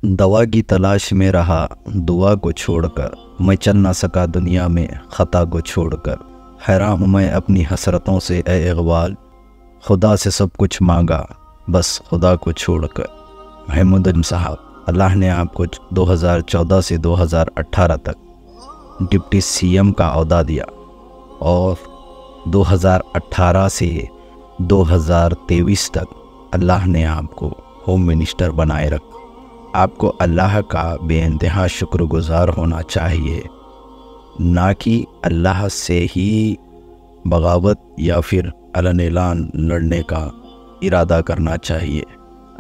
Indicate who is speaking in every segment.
Speaker 1: दवा की तलाश में रहा दुआ को छोड़कर, मैं चल ना सका दुनिया में ख़ता को छोड़कर। हैरान हूँ मैं अपनी हसरतों से ए इक़बाल, खुदा से सब कुछ मांगा बस खुदा को छोड़कर। महमूद साहब, अल्लाह ने आपको 2014 से 2018 तक डिप्टी सीएम का ओहदा दिया और 2018 से 2023 तक अल्लाह ने आपको होम मिनिस्टर बनाए रखा। आपको अल्लाह का बेइंतहा शुक्रगुज़ार होना चाहिए, ना कि अल्लाह से ही बगावत या फिर अलन ऐलान लड़ने का इरादा करना चाहिए।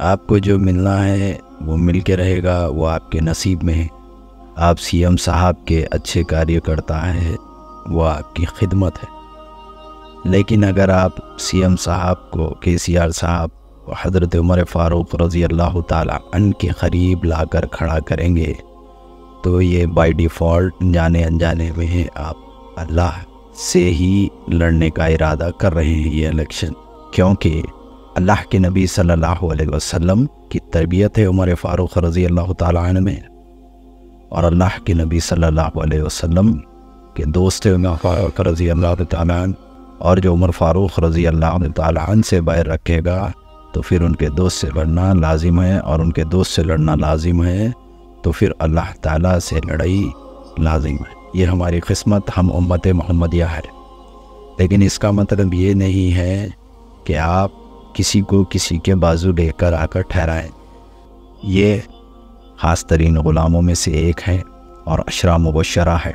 Speaker 1: आपको जो मिलना है वो मिल के रहेगा, वो आपके नसीब में है। आप सीएम साहब के अच्छे कार्यकर्ता हैं, वो आपकी खिदमत है। लेकिन अगर आप सीएम साहब को केसीआर साहब हज़रत उमर फ़ारूक रज़ी अल्लाह ताला अन के क़रीब लाकर खड़ा करेंगे तो ये बाय डिफ़ॉल्ट जाने अनजाने में आप अल्लाह से ही लड़ने का इरादा कर रहे हैं ये इलेक्शन, क्योंकि अल्लाह के नबी सल्लल्लाहु अलैहि वसल्लम की तरबियत है उमर फ़ारूक रज़ी अल्लाह ताला अन्हु में, और अल्लाह के नबी सल्लल्लाहु अलैहि वसल्लम के दोस्त उमर फ़ारूक रज़ी अल्लाह ताला अन्हु, और जो उमर फ़ारूक रज़ी अल्लाह ताला अन्हु से बैर रखेगा तो फिर उनके दोस्त से लड़ना लाजिम है, और उनके दोस्त से लड़ना लाजिम है तो फिर अल्लाह ताला से लड़ाई लाजिम है। ये हमारी किस्मत, हम उम्मत मोहम्मदिया है। लेकिन इसका मतलब ये नहीं है कि आप किसी को किसी के बाजू लेकर आकर ठहराएं। ये ख़ास तरीन ग़ुलामों में से एक है और अशरा मुबशरा है,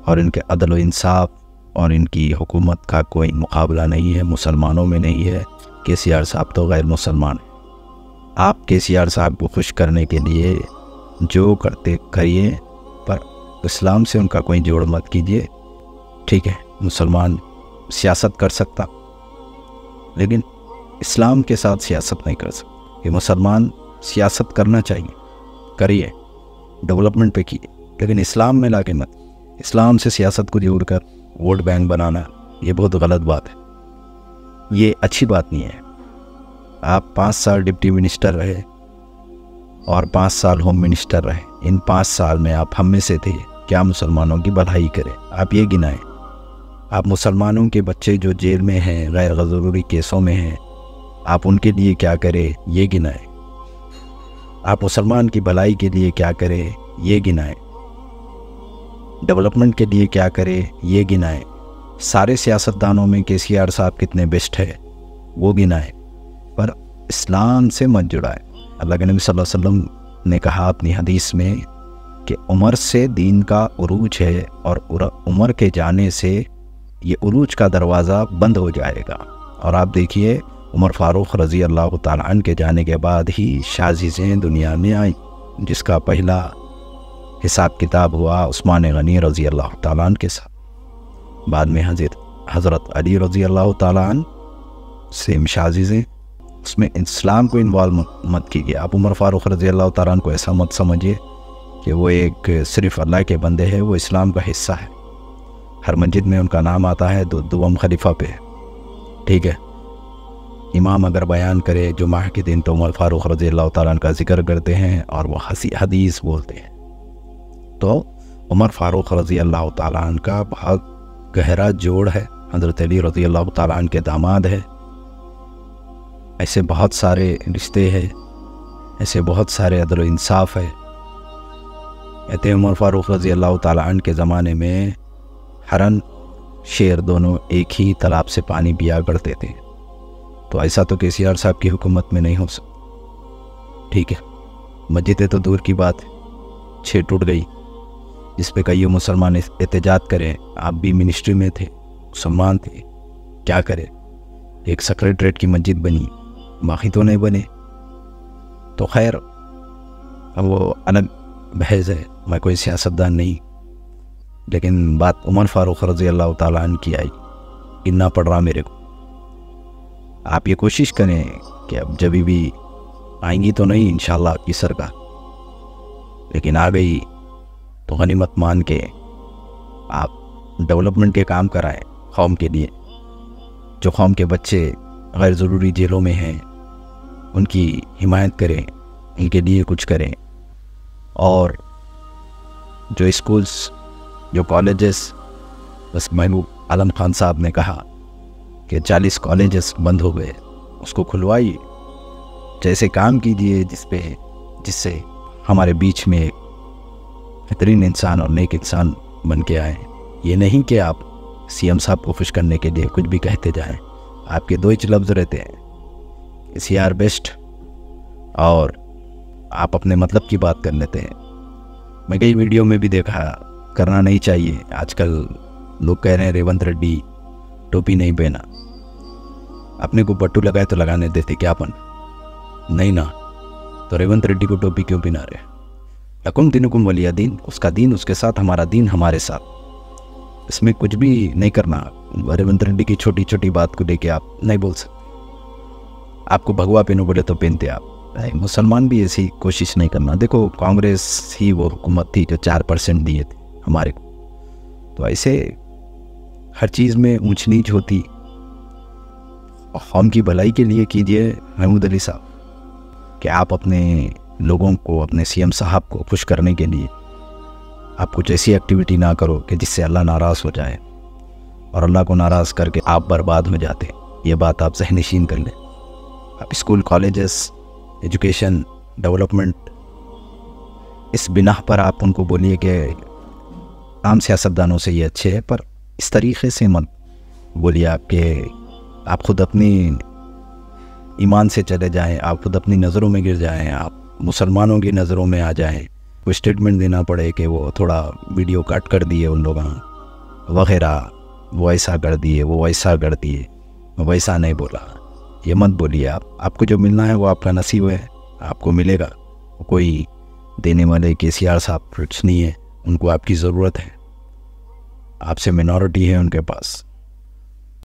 Speaker 1: और इनके अदल व इंसाफ और इनकी हुकूमत का कोई मुकाबला नहीं है, मुसलमानों में नहीं है। केसीआर साहब तो गैर मुसलमान हैं। आप केसीआर साहब को खुश करने के लिए जो करते करिए, पर इस्लाम से उनका कोई जोड़ मत कीजिए। ठीक है, मुसलमान सियासत कर सकता, लेकिन इस्लाम के साथ सियासत नहीं कर सकता। ये मुसलमान सियासत करना चाहिए, करिए, डेवलपमेंट पे कीजिए, लेकिन इस्लाम में लाके मत। इस्लाम से सियासत को जोड़कर वोट बैंक बनाना ये बहुत गलत बात है, ये अच्छी बात नहीं है। आप 5 साल डिप्टी मिनिस्टर रहे और 5 साल होम मिनिस्टर रहे। इन 5 साल में आप हम में से थे, क्या मुसलमानों की भलाई करें? आप ये गिनाएं। आप मुसलमानों के बच्चे जो जेल में हैं, गैर ज़रूरी केसों में हैं, आप उनके लिए क्या करें ये गिनाएं। आप मुसलमान की भलाई के लिए क्या करें ये गिनाएं। डेवलपमेंट के लिए क्या करें ये गिनाएं। सारे सियासतदानों में केसीआर साहब कितने बेस्ट है वो गिनाएं, पर इस्लाम से मत जुड़ाएं। अल्लाह के नबी सल्लल्लाहु अलैहि वसल्लम ने कहा अपनी हदीस में कि उमर से दीन का उरूज है, और उमर के जाने से ये उरूज का दरवाज़ा बंद हो जाएगा। और आप देखिए, उमर फ़ारूक रज़ी अल्लाह ताला अन्हु के जाने के बाद ही शाज़ीज़ें दुनिया में आई, जिसका पहला हिसाब किताब हुआ उस्मान गनी रज़ी अल्लाह ताला अन्हु के साथ। बाद में हज़रत अली रज़ी अल्लाह ताला अन्हु सेम शाज़ीज़ें, उसमें इस्लाम को इन्वॉल्व मत कीजिए। आप उमर फ़ारूक रज़ी अल्लाह ताला अन्हु को ऐसा मत समझिए कि वो एक सिर्फ़ अल्लाह के बंदे हैं, वो इस्लाम का हिस्सा है। हर मस्जिद में उनका नाम आता है दुआम खलीफा पे। ठीक है, इमाम अगर बयान करे जुमा के दिन तो उमर फ़ारूक रज़ी अल्लाह ताला अन्हु का ज़िक्र करते हैं और वो हदीस बोलते हैं। तो उमर फ़ारूक रज़ी अल्लाह ताला अन्हु का बहुत गहरा जोड़ है, हज़रत अली रज़ी अल्लाह ताला अन्हु के दामाद है। ऐसे बहुत सारे रिश्ते हैं, ऐसे बहुत सारे अदल व इंसाफ है। कहते हैं उमर फ़ारूक रज़ी अल्लाह ताला अन्हु के ज़माने में हरन शेर दोनों एक ही तालाब से पानी पिया करते थे। तो ऐसा तो केसीआर साहब की हुकूमत में नहीं हो सकता। ठीक है, मस्जिदें तो दूर की बात है, 6 टूट गई, जिस पे कई मुसलमान एहतजाज करें। आप भी मिनिस्ट्री में थे, मुसलमान थे, क्या करें? एक सेक्रेटरीट की मस्जिद बनी, बाकी तो नहीं बने। तो खैर, अब वो अलग बहस है, मैं कोई सियासतदान नहीं। लेकिन बात उमर फ़ारूक रज़ी अल्लाह ताला अन्हु की आई, गिनना पड़ रहा मेरे को। आप ये कोशिश करें कि अब जब भी आएंगी तो नहीं इंशाल्लाह आपकी सरकार, लेकिन आ गई तो गनीमत मान के आप डेवलपमेंट के काम कराएं कौम के लिए। जो कौम के बच्चे गैर ज़रूरी जेलों में हैं उनकी हिमायत करें, उनके लिए कुछ करें। और जो स्कूल्स, जो कॉलेजेस, बस महबूब आलम खान साहब ने कहा कि 40 कॉलेजेस बंद हो गए, उसको खुलवाइए, जैसे काम कीजिए जिससे हमारे बीच में एक बेहतरीन इंसान और नेक इंसान बन के आए। ये नहीं कि आप सीएम साहब को खुश करने के लिए कुछ भी कहते जाएं। आपके दो ही लफ्ज़ रहते हैं, सी आर बेस्ट, और आप अपने मतलब की बात कर लेते हैं। मैं कई वीडियो में भी देखा, करना नहीं चाहिए। आजकल लोग कह रहे हैं रेवंत रेड्डी टोपी नहीं पहना, अपने को पट्टू लगाए तो लगाने देते क्यापन नहीं ना, तो रेवंत रेड्डी को टोपी क्यों पहना रहे? लकुम दिनुकुम वलिया दीन, उसका दीन उसके साथ, हमारा दीन हमारे साथ। इसमें कुछ भी नहीं करना। रेवंत रेड्डी की छोटी छोटी बात को लेके आप नहीं बोल सकते। आपको भगवा पहनो बोले तो पहनते आप। मुसलमान भी ऐसी कोशिश नहीं करना। देखो, कांग्रेस ही वो हुकूमत थी जो 4% दिए थे हमारे को, तो ऐसे हर चीज़ में ऊंच नीच होती। कौम की भलाई के लिए कीजिए महमूद अली साहब, कि आप अपने लोगों को, अपने सीएम साहब को खुश करने के लिए आप कुछ ऐसी एक्टिविटी ना करो कि जिससे अल्लाह नाराज़ हो जाए, और अल्लाह को नाराज़ करके आप बर्बाद हो जाते। ये बात आप ज़हनशीन कर लें। आप स्कूल, कॉलेजेस, एजुकेशन, डेवलपमेंट, इस बिना पर आप उनको बोलिए कि आम सियासतदानों से ये अच्छे है, पर इस तरीक़े से मत बोलिए आप खुद अपनी ईमान से चले जाएं, आप खुद अपनी नज़रों में गिर जाएं, आप मुसलमानों की नज़रों में आ जाएं। कोई स्टेटमेंट देना पड़े कि वो थोड़ा वीडियो कट कर दिए उन लोगों वगैरह, वो ऐसा कर दिए, वो ऐसा कर दिए, वैसा नहीं बोला। ये मत बोलिए। आपको जो मिलना है वो आपका नसीब है, आपको मिलेगा। कोई देने वाले केसीआर साहब कुछ नहीं है, उनको आपकी ज़रूरत है। आपसे मिनॉरिटी है उनके पास।